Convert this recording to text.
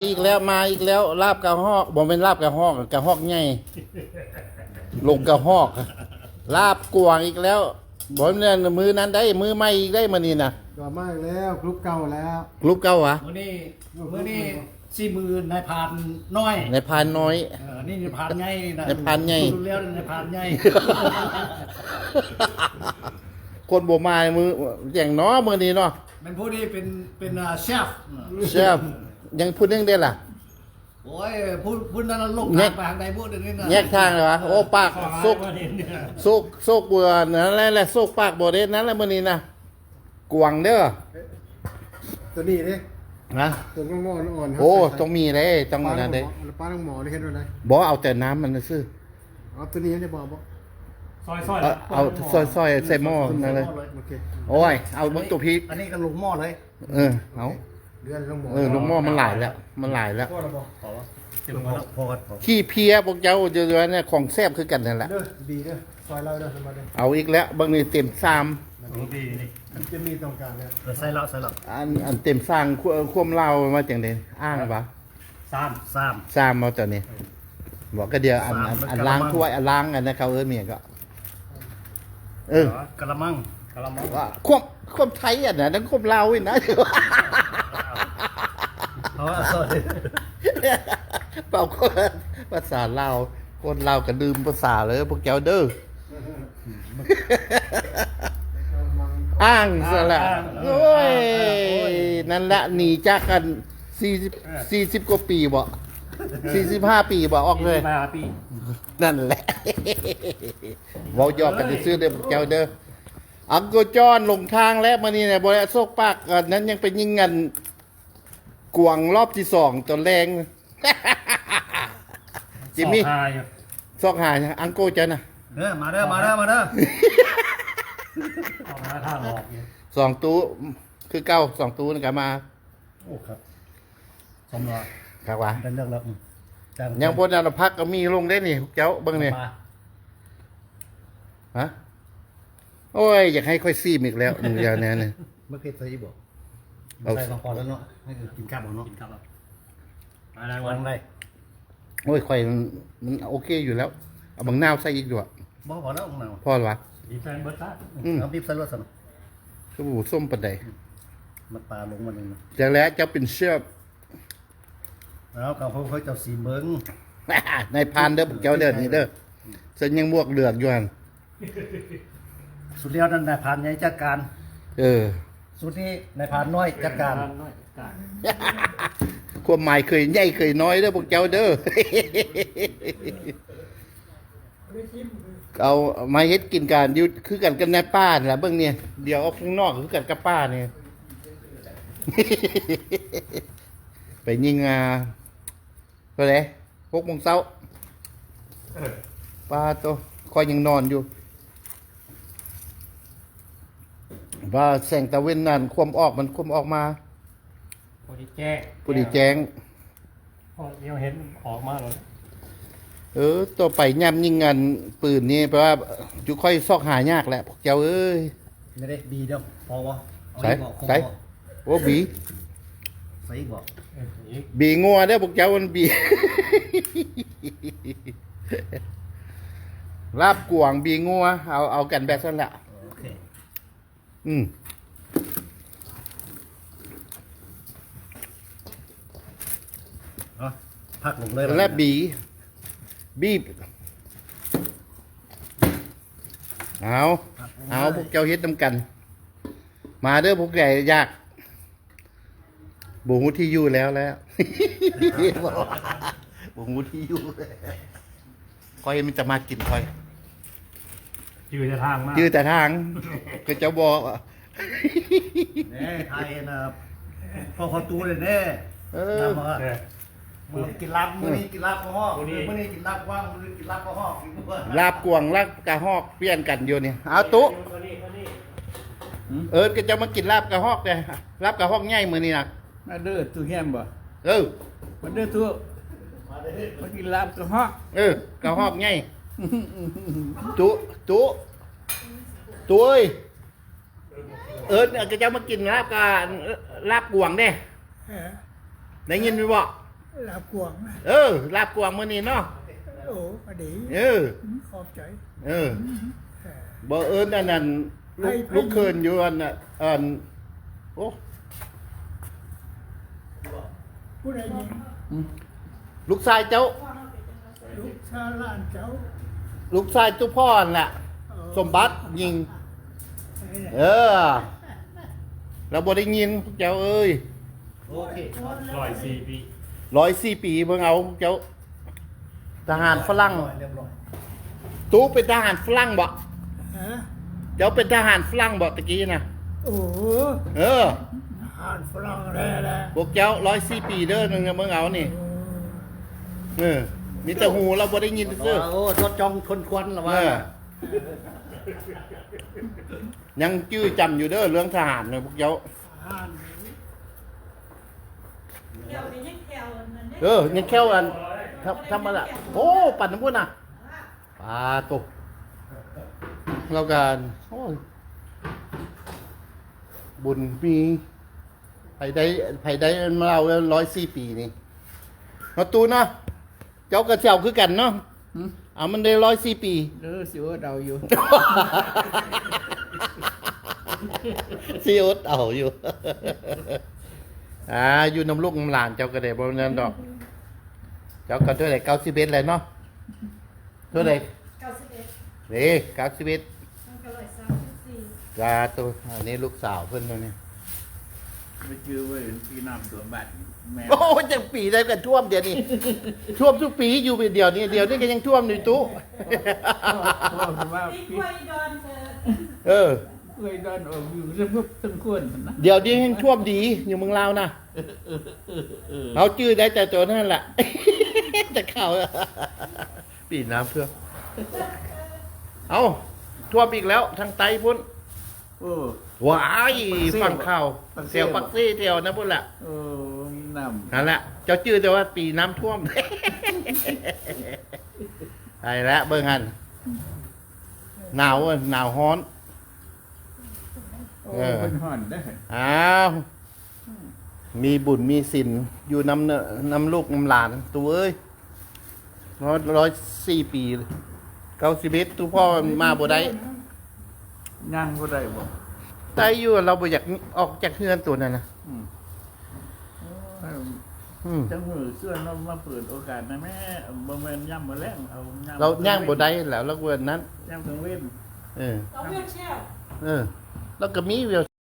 อีกแล้วมาอีกแล้วลาบกระหอกบ่เป็นลาบกระหอกกระหอกใหญ่ลงกระหอกลาบกวางอีกแล้วบ่เนี่ยมือนั้นได้มือใหม่อีกได้มื้อนี้น่ะ ต่อมาอีกแล้วกรุ๊ปเก่าแล้ว รูปเก่าหวะ มื้อนี้40,000นายพานน้อย ในพานน้อย นี่นายพานใหญ่นะ นายพานใหญ่ ดูแล้วนายพานใหญ่ คนบ่มามืออย่างน้อมื้อนี้เนาะ มันผู้นี้เป็นเชฟ เชฟยังพูดเรื่องได้ล่ะ โอ้ยพูดนั่นลง แย ทาก งไปทางใดพูดอย่างนี้นะ แยกทางเลยวะโอ้ปากโซกเบื่อนั่นแหละโซกปากบ่ได้นั้นแหละมื้อนี้นะกวางเด้อ ตัวนี้เด้ นะ ตัวงออ่อน โอ้ต้องมีเด้ต้อง ป้า นั่นเด้ ป้าต้องหมอได้เห็นอะไร บ่เอาแต่น้ำมันซื่อ เอาตัวนี้ได้บอก ซอย เอาซอยใส่หม้อนั่นเลย โอเค โอ้ยเอาบักตัวพริก อันนี้ก็ลงหม้อเลย เอา เดือนต้องหมอ ลูกหม้อมันหลายแล้วมันหลายแล้ว พ่อเราบอก พอกัน ขี้เพียพวกเจ้าเจอเนี่ยของแซ่บคือกันนั่นแหละ เด้อดีเด้อซอยเราเด้อสบายเด้อ เอาอีกแล้วบางนี่เต็มซาม ดีนี่ มันจะมีต้องการเนี่ย ใส่แล้ว อันเต็มสร้างควมเล่ามาจังได๋อ้างปะ สาม สาม ซามเอาตัวนี้บอกก็เดียวอันล้างถ้วยอันล้างอันนั้นเขาเมียก็กระมัง กะละมัง ว่าควมไทยอ่ะนะนั่นควมลาวอีกนะ เพราะว่าซอย เปล่าก็ภาษาลาวคนลาวก็ลืมภาษาเลยพวกเจ้าเด้ออ้างซะละโอ้ยนั่นแหละหนีจากกัน40กว่าปีบ่45 ปีบ่ออกเลย มาปี นั่นแหละเว้ายอกกันซื้อเด้อพวกเจ้าเด้ออังโกจอนลงทางแล้วมื้อนี้เนี่ยบ่ได้โซกปากอันนั้นยังไปยิงกันกวางรอบที่2ตัวแรง จิมมี่ หาอยู่ ซอกหาอังโกจ้ะนะ มาเด้อ ออกมาทางออกอยู่ 2ตู้คือเก้า2ตู้นี่ก็มา โอ้ครับสมรอ ครับว่า เป็นเรื่องแล้ว ยังบ่ได้พักก็มีลงได้นี่พวกเจ้าเบิ่งนี่ฮะโอ้ยอยากให้ค่อยซีมอีกแล้วมึงอย่าแน่นี่ เมื่อกี้ใส่บอก เอา ใส่มาพอแล้วเนาะให้กินข้าวเนาะ กินข้าวอะไร วั วัน นไร โอ้ยค่อยมันโอเคอยู่แล้วเอาบางนาวใส่อีกด้วย บ่พอแล้วของเรา พอหรอวะ อีแฟนเบิร์ตา เอาบีบใส่รถสั่น คือหมูส้มปานใด มันปลาลงมาหนึ่ง จากแล้วเจ้าเป็นเชฟ แล้วเขาค่อยจะสีเบิ้ง ในพานเด้อพวกเจ้าเด้อนี่เด้อเส้นยังบวกเหลือกอยู่หั่น สุดแล้วนั่นนายพานใหญ่จัดการ สุดนี้นายพานน้อยจัดการ น้อยการ ความหมายเคยใหญ่เคยน้อยเด้อพวกเจ้าเด้อ เอามาเฮ็ดกินกันอยู่คือกันกันในป้านี่ล่ะเบิ่งเนี่ยเดี๋ยวออกข้างนอกคือกันกับป้านี่ ไปยิงเท่าไหร่6 โมงเช้าป้าโตคอยยังนอนอยู่ว่าแสงตะเวนนั่นความออกมันความออกมา พอดีแจ้ง ผู้ดีแจ้ง พอเดี๋ยวเห็นออกมาแล้ว ต่อไปย่ำยิงกันปืนนี่แปลว่าจุค่อยซอกหายากแหละพวกเจ้าเอ้ย ไม่ได้ดีเด้อพอวะ ใส่ใส่โอ้บี ใส่บอก อีก บีงัวเด้อพวกเจ้ามันบี ลาบกวางบีงัวเอากันแบบนั้นแหละ โอเค อืม พักลงเลย และบีเอาพวกเจ้าเฮ็ดนำกัน มาเด้อพวกใหญ่ยากบ่ฮู้ที่อยู่แล้ว บ่ฮู้ที่อยู่คอยมันจะมากินคอย ยืนจะทางมาก ชื่อแต่ทางก็จะบอก แน่ไทยนะพอตูเลยแน่ เออ มือกินลาบมือนี้กินลาบก็ฮอกมือนี้กินลาบว่างมือนี้กินลาบก็ฮอก ลาบกวางลาบกระหอกเปลี่ยนกันอยู่นี่เอาตุ๊ก็จะมากินลาบกระหอกเลยลาบกระหอกใหญ่มื้อนี้น่ะ มาเด้อตู้แฮมบ่ เออ มาเด้อตู้มากินลาบกระฮอก กระหอกใหญ่ตุ๊เอ้ยก็จะมากินลาบกวางเด้ได้ยินไหมบ่ ลาบกวางนะ ลาบกวางมื้อนี้เนาะ โอ้พอดี ขอบใจ บ่เอิ้นอันนั้นลูกเคินอยู่อันน่ะโอ้ ผู้ใดยิง ลูกชายเจ้า ลูกชาล้านเจ้า ลูกชายตุพ่อนั่นแหละสมบัติยิง เราบ่ได้ยินพวกเจ้าเอ้ย โอเค 104 ปี 104 ปีเบิ่งเอาพวกเจ้าทหารฝรั่ง เรียบร้อย ตู้เป็นทหารฝรั่งบ่ ฮะ เจ้าเป็นทหารฝรั่งบ่ตะกี้น่ะ โอ้ อาหารฝรั่งแร่แหละ พวกเจ้า104 ปีเด้อนึงเบิ่งเอานี่มีแต่หูเราบ่ได้ยินซื่อ โอ้ทดจองทนควันละว่า ยังจื้อจำอยู่เด้อเรื่องทหารเนี่ยพวกเจ้า อาหาร ยังแค่วอันทำมาละโอ้ปั่นน้ำพุ่นน่ะปลาตกเรากันโอ้ยบุญมีไผได้มาเรา104 ปีนี่มาตูเนาะเจ้ากระเจ้าคือกันเนาะมันได้104 ปี สิว่าเราอยู่ ซีอุดเอาอยู่ อยู่น้ำลูกน้ำหลานเจ้าก็ได้บ่แม่นดอก เจ้าก็เท่าไหร่91เลยเนาะเท่าไหร่91นี่91จ้าตัวอันนี้ลูกสาวเพิ่นตัวนี้ ไปเจอไว้พี่น้ำสวนบัตรแม่ โอ้ยจังปีได้กันท่วมเดี๋ยวนี้ ท่วมทุกปีอยู่เดียวนี้ก็ยังท่วมอยู่ตู้ ว่า พี่ พี่ กล้วยดอนเธอ เออ เคยเดินออกอยู่เรื่องพวกทั้งคนนะ เดี๋ยวนี้ยังท่วมดีอยู่เมืองลาวนะเอาชื่อได้แต่ตัวนั่นแหละ จะเข้าปีน้ำเพื่อเอาท่วมอีกแล้วทางไตพุ่น โอ้ ว้ายฝั่งข่าวเสียวปักซี่เดียวนะพุ่นแหละ โอ้น้ำ นั่นแหละเจ้าชื่อแต่ว่าปีน้ำท่วม ไอ้ละเบิ่งหันหนาวฮ้อน โอ้เป็นห่อนได้ อ้าว มีบุญมีสินอยู่น้ำลูกน้ำหลานตัวเอ้ย104 ปี91ตัวพ่อมาบ่ได้ ย่างก็ได้บ่ ได้อยู่เราบ่อยากออกจากเฮือนตัวนั้นนะอืม จังหือเสื้อเรามาเปิดโอกาสนะแม่บ่แม่นย่ำมาแล้งเอา เราย่างบ่ได้แล้วเราเวนนั้น ย่ำถึงเว้น เออ ต้องเลือกเชี่ยว แล้วก็มีวีล